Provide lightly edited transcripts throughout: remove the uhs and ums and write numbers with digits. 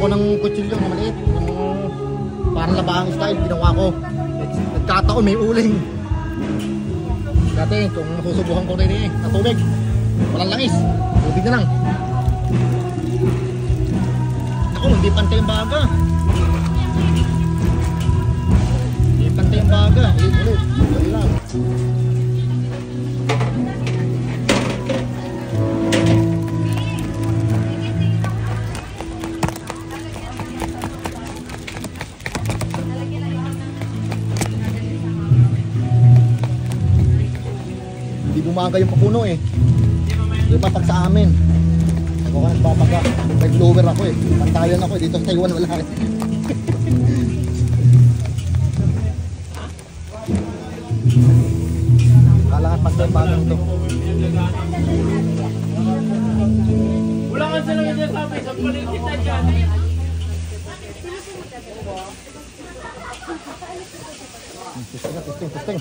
ko ng kutsilyo na maliit. Parang labahang style, ginawa ko. Nagkataon may uling. Dati, kung masusubukan ko rin na tubig, walang langis. Tubig na lang. Ako, hindi pantay yung baga. Hindi pantay yung baga. Ulit. Dali lang. Bumaga yung papuno eh. Di ba pag sa amin ako ka nagpapaga, may blower ako eh. Pantayan ako eh. Dito sa Taiwan wala eh. Kailangan pagpapaga nito. Wala ka sila yung sabi sa paligid na dyan. Testing.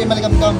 Maligam-gam.